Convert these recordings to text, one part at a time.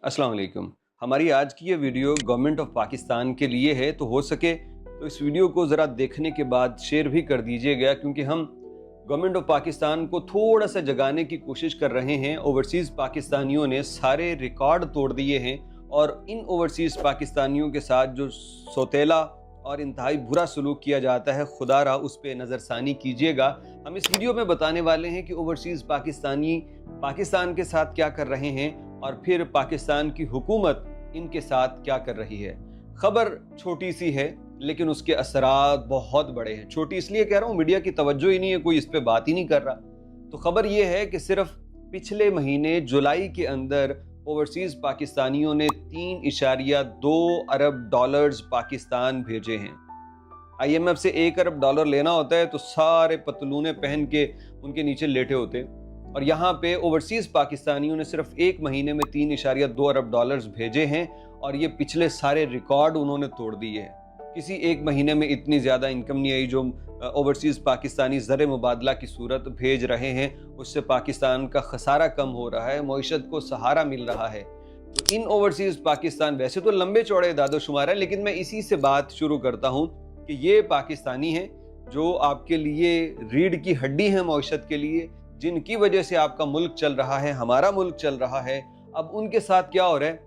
अस्सलाम वालेकुम। हमारी आज की ये वीडियो गवर्नमेंट ऑफ पाकिस्तान के लिए है, तो हो सके तो इस वीडियो को ज़रा देखने के बाद शेयर भी कर दीजिएगा, क्योंकि हम गवर्नमेंट ऑफ पाकिस्तान को थोड़ा सा जगाने की कोशिश कर रहे हैं। ओवरसीज़ पाकिस्तानियों ने सारे रिकॉर्ड तोड़ दिए हैं और इन ओवरसीज़ पाकिस्तानियों के साथ जो सौतेला और इंतहाई बुरा सलूक किया जाता है, खुदारा उस पर नज़रसानी कीजिएगा। हम इस वीडियो में बताने वाले हैं कि ओवरसीज़ पाकिस्तानी पाकिस्तान के साथ क्या कर रहे हैं और फिर पाकिस्तान की हुकूमत इनके साथ क्या कर रही है। खबर छोटी सी है लेकिन उसके असरात बहुत बड़े हैं। छोटी इसलिए कह रहा हूँ, मीडिया की तवज्जो ही नहीं है, कोई इस पे बात ही नहीं कर रहा। तो खबर ये है कि सिर्फ पिछले महीने जुलाई के अंदर ओवरसीज़ पाकिस्तानियों ने 3.2 अरब डॉलर्स पाकिस्तान भेजे हैं। IMF से 1 अरब डॉलर लेना होता है तो सारे पतलूने पहन के उनके नीचे लेटे होते, और यहाँ पे ओवरसीज़ पाकिस्तानियों ने सिर्फ एक महीने में 3.2 अरब डॉलर्स भेजे हैं, और ये पिछले सारे रिकॉर्ड उन्होंने तोड़ दिए हैं। किसी एक महीने में इतनी ज़्यादा इनकम नहीं आई जो ओवरसीज़ पाकिस्तानी ज़र मुबादला की सूरत भेज रहे हैं। उससे पाकिस्तान का खसारा कम हो रहा है, मईशत को सहारा मिल रहा है। तो इन ओवरसीज़ पाकिस्तान वैसे तो लंबे चौड़े दादो शुमार हैं, लेकिन मैं इसी से बात शुरू करता हूँ कि ये पाकिस्तानी हैं जो आपके लिए रीढ़ की हड्डी हैं मईशत के लिए, जिनकी वजह से आपका मुल्क चल रहा है, हमारा मुल्क चल रहा है। अब उनके साथ क्या हो रहा है,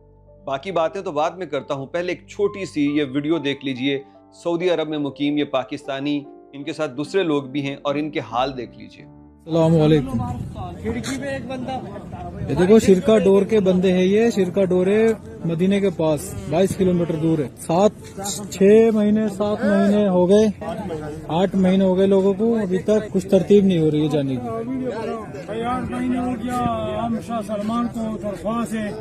बाकी बातें तो बाद में करता हूँ। पहले एक छोटी सी ये वीडियो देख लीजिए। सऊदी अरब में मुकीम ये पाकिस्तानी, इनके साथ दूसरे लोग भी हैं, और इनके हाल देख लीजिए। अस्सलाम वालेकुम। ये देखो शिरका डोर के बंदे हैं। ये शिरका डोर है मदीने के पास, 22 किलोमीटर दूर है। 7 महीने हो गए, 8 महीने हो गए लोगों को, अभी तक कुछ तरतीब नहीं हो रही है जाने की। 8 महीने हो गया। हम शाह सलमान को दरख्वास्त है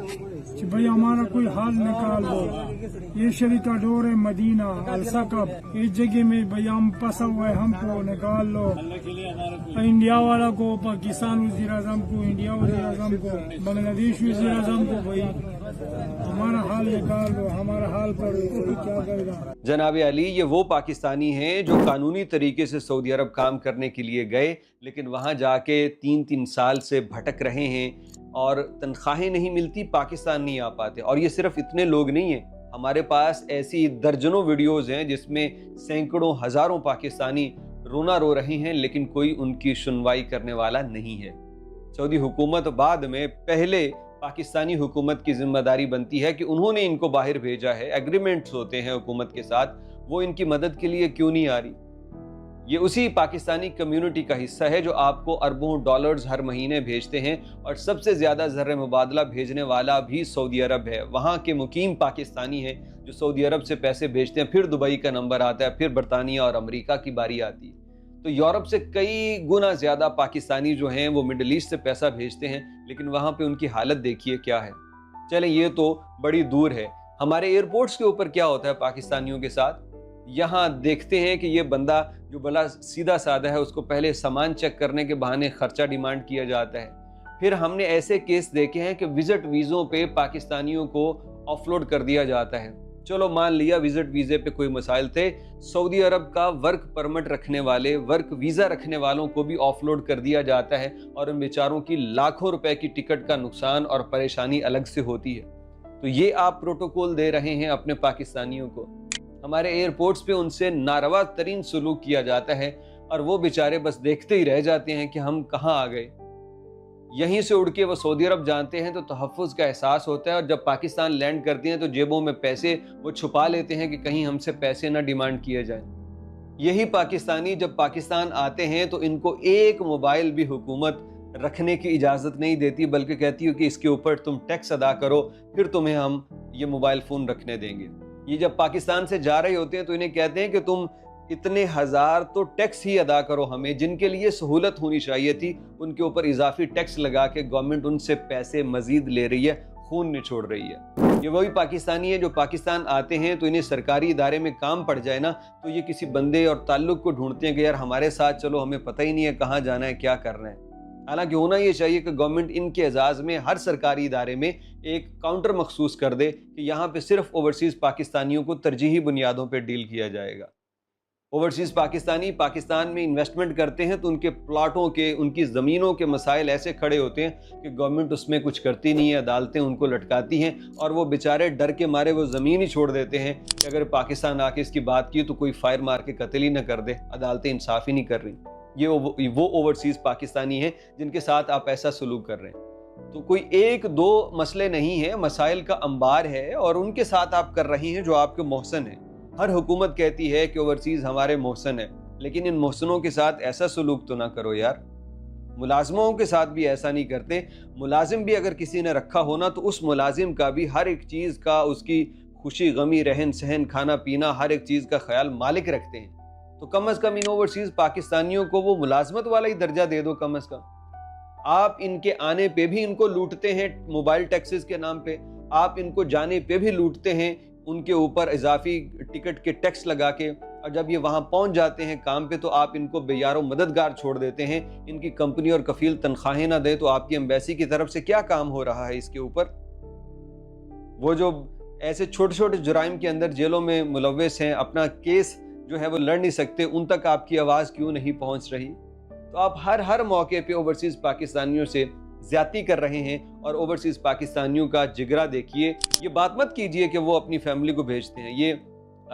कि भाई हमारा कोई हाल निकाल दो। ये शरीका डोर है मदीना अलसकब, इस जगह में भाई हम फंसा हुआ है, हमको निकाल लो। इंडिया वाला को, पाकिस्तान वज़ीर आज़म को, इंडिया वज़ीर आज़म को, बांग्लादेश वज़ीर आज़म को, भाई हमारा हाल निकाल दो, हमारा हाल पर क्या करेगा। जनाब अली, ये वो पाकिस्तानी हैं जो कानूनी तरीके से सऊदी अरब काम करने के लिए गए, लेकिन वहाँ जाके 3-3 साल से भटक रहे हैं और तनख्वाहें नहीं मिलती, पाकिस्तान नहीं आ पाते। और ये सिर्फ इतने लोग नहीं हैं, हमारे पास ऐसी दर्जनों वीडियोज़ हैं जिसमें सैकड़ों हज़ारों पाकिस्तानी रोना रो रहे हैं, लेकिन कोई उनकी सुनवाई करने वाला नहीं है। सऊदी हुकूमत बाद में, पहले पाकिस्तानी हुकूमत की जिम्मेदारी बनती है कि उन्होंने इनको बाहर भेजा है, एग्रीमेंट्स होते हैं हुकूमत के साथ, वो इनकी मदद के लिए क्यों नहीं आ रही। ये उसी पाकिस्तानी कम्युनिटी का हिस्सा है जो आपको अरबों डॉलर्स हर महीने भेजते हैं, और सबसे ज़्यादा ज़र मुबादला भेजने वाला भी सऊदी अरब है। वहाँ के मुकीम पाकिस्तानी हैं जो सऊदी अरब से पैसे भेजते हैं, फिर दुबई का नंबर आता है, फिर बरतानिया और अमेरिका की बारी आती है। तो यूरोप से कई गुना ज़्यादा पाकिस्तानी जो हैं वो मिडल ईस्ट से पैसा भेजते हैं, लेकिन वहाँ पे उनकी हालत देखिए क्या है। चलें, ये तो बड़ी दूर है। हमारे एयरपोर्ट्स के ऊपर क्या होता है पाकिस्तानियों के साथ, यहाँ देखते हैं कि ये बंदा जो बड़ा सीधा साधा है, उसको पहले सामान चेक करने के बहाने खर्चा डिमांड किया जाता है। फिर हमने ऐसे केस देखे हैं कि विजिट वीज़ों पे पाकिस्तानियों को ऑफलोड कर दिया जाता है। चलो मान लिया विजिट वीज़े पे कोई मसाइल थे, सऊदी अरब का वर्क परमिट रखने वाले, वर्क वीज़ा रखने वालों को भी ऑफलोड कर दिया जाता है, और उन बेचारों की लाखों रुपए की टिकट का नुकसान और परेशानी अलग से होती है। तो ये आप प्रोटोकॉल दे रहे हैं अपने पाकिस्तानियों को। हमारे एयरपोर्ट्स पे उनसे नारवा तरीन सलूक किया जाता है, और वो बेचारे बस देखते ही रह जाते हैं कि हम कहाँ आ गए। यहीं से उड़ के वो सऊदी अरब जानते हैं तो तहफ़्फ़ुज़ का एहसास होता है, और जब पाकिस्तान लैंड करते हैं तो जेबों में पैसे वो छुपा लेते हैं कि कहीं हमसे पैसे ना डिमांड किए जाएं। यही पाकिस्तानी जब पाकिस्तान आते हैं तो इनको एक मोबाइल भी हुकूमत रखने की इजाज़त नहीं देती, बल्कि कहती है कि इसके ऊपर तुम टैक्स अदा करो, फिर तुम्हें हम ये मोबाइल फ़ोन रखने देंगे। ये जब पाकिस्तान से जा रहे होते हैं तो इन्हें कहते हैं कि तुम इतने हज़ार तो टैक्स ही अदा करो हमें। जिनके लिए सहूलत होनी चाहिए थी उनके ऊपर इजाफी टैक्स लगा के गवर्नमेंट उनसे पैसे मजीद ले रही है, खून निचोड़ रही है। ये वही पाकिस्तानी है जो पाकिस्तान आते हैं तो इन्हें सरकारी इदारे में काम पड़ जाए ना, तो ये किसी बंदे और ताल्लुक को ढूंढते हैं कि यार हमारे साथ चलो, हमें पता ही नहीं है कहाँ जाना है, क्या करना है। हालांकि होना ये चाहिए कि गवर्नमेंट इनके एजाज़ में हर सरकारी इदारे में एक काउंटर मखसूस कर दे कि यहाँ पे सिर्फ ओवरसीज़ पाकिस्तानियों को तरजीही बुनियादों पर डील किया जाएगा। ओवरसीज़ पाकिस्तानी पाकिस्तान में इन्वेस्टमेंट करते हैं तो उनके प्लाटों के, उनकी ज़मीनों के मसाइल ऐसे खड़े होते हैं कि गवर्नमेंट उसमें कुछ करती नहीं है, अदालतें उनको लटकाती हैं और वो बेचारे डर के मारे वो ज़मीन ही छोड़ देते हैं कि अगर पाकिस्तान आके इसकी बात की तो कोई फायर मार के कत्ल ही न कर दे, अदालतें इंसाफ ही नहीं कर रही। ये वो ओवरसीज़ पाकिस्तानी हैं जिनके साथ आप ऐसा सलूक कर रहे हैं। तो कोई एक दो मसले नहीं है, मसाइल का अंबार है और उनके साथ आप कर रही हैं जो आपके मोहसन हैं। हर हुकूमत कहती है कि ओवरसीज़ हमारे मोहसन है, लेकिन इन मोहसनों के साथ ऐसा सलूक तो ना करो यार। मुलाजमों के साथ भी ऐसा नहीं करते। मुलाजिम भी अगर किसी ने रखा हो ना तो उस मुलाजिम का भी हर एक चीज़ का, उसकी खुशी गमी, रहन सहन, खाना पीना, हर एक चीज़ का ख्याल मालिक रखते हैं। तो कम अज़ कम इन ओवरसीज़ पाकिस्तानियों को वो मुलाजमत वाला ही दर्जा दे दो कम अज़ कम। आप इनके आने पे भी इनको लूटते हैं मोबाइल टैक्सेस के नाम पे, आप इनको जाने पे भी लूटते हैं उनके ऊपर इजाफी टिकट के टैक्स लगा के, और जब ये वहाँ पहुँच जाते हैं काम पे तो आप इनको बेयारो मददगार छोड़ देते हैं। इनकी कंपनी और कफील तनख्वाहें ना दे तो आपकी एम्बेसी की तरफ से क्या काम हो रहा है इसके ऊपर? वो जो ऐसे छोटे छोटे जुराइम के अंदर जेलों में मुलव्वस हैं, अपना केस जो है वो लड़ नहीं सकते, उन तक आपकी आवाज़ क्यों नहीं पहुँच रही? तो आप हर मौके पे ओवरसीज़ पाकिस्तानियों से ज़्यादती कर रहे हैं और ओवरसीज़ पाकिस्तानियों का जिगरा देखिए। ये बात मत कीजिए कि वो अपनी फैमिली को भेजते हैं। ये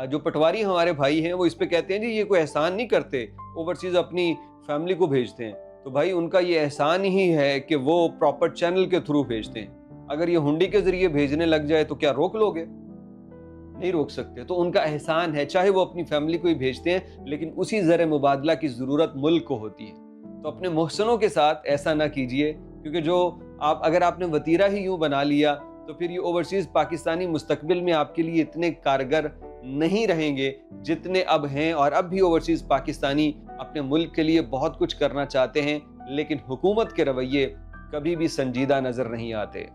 जो पटवारी हमारे भाई हैं वो इस पे कहते हैं जी ये कोई एहसान नहीं करते, ओवरसीज़ अपनी फैमिली को भेजते हैं। तो भाई उनका ये एहसान ही है कि वो प्रॉपर चैनल के थ्रू भेजते हैं। अगर ये हुंडी के ज़रिए भेजने लग जाए तो क्या रोक लोगे? नहीं रोक सकते। तो उनका एहसान है, चाहे वो अपनी फैमिली को ही भेजते हैं, लेकिन उसी ज़र मुबादला की ज़रूरत मुल्क को होती है। तो अपने मोहसनों के साथ ऐसा ना कीजिए, क्योंकि जो अगर आपने वतीरा ही यूँ बना लिया तो फिर ये ओवरसीज़ पाकिस्तानी मुस्तकबिल में आपके लिए इतने कारगर नहीं रहेंगे जितने अब हैं। और अब भी ओवरसीज़ पाकिस्तानी अपने मुल्क के लिए बहुत कुछ करना चाहते हैं, लेकिन हुकूमत के रवैये कभी भी संजीदा नज़र नहीं आते।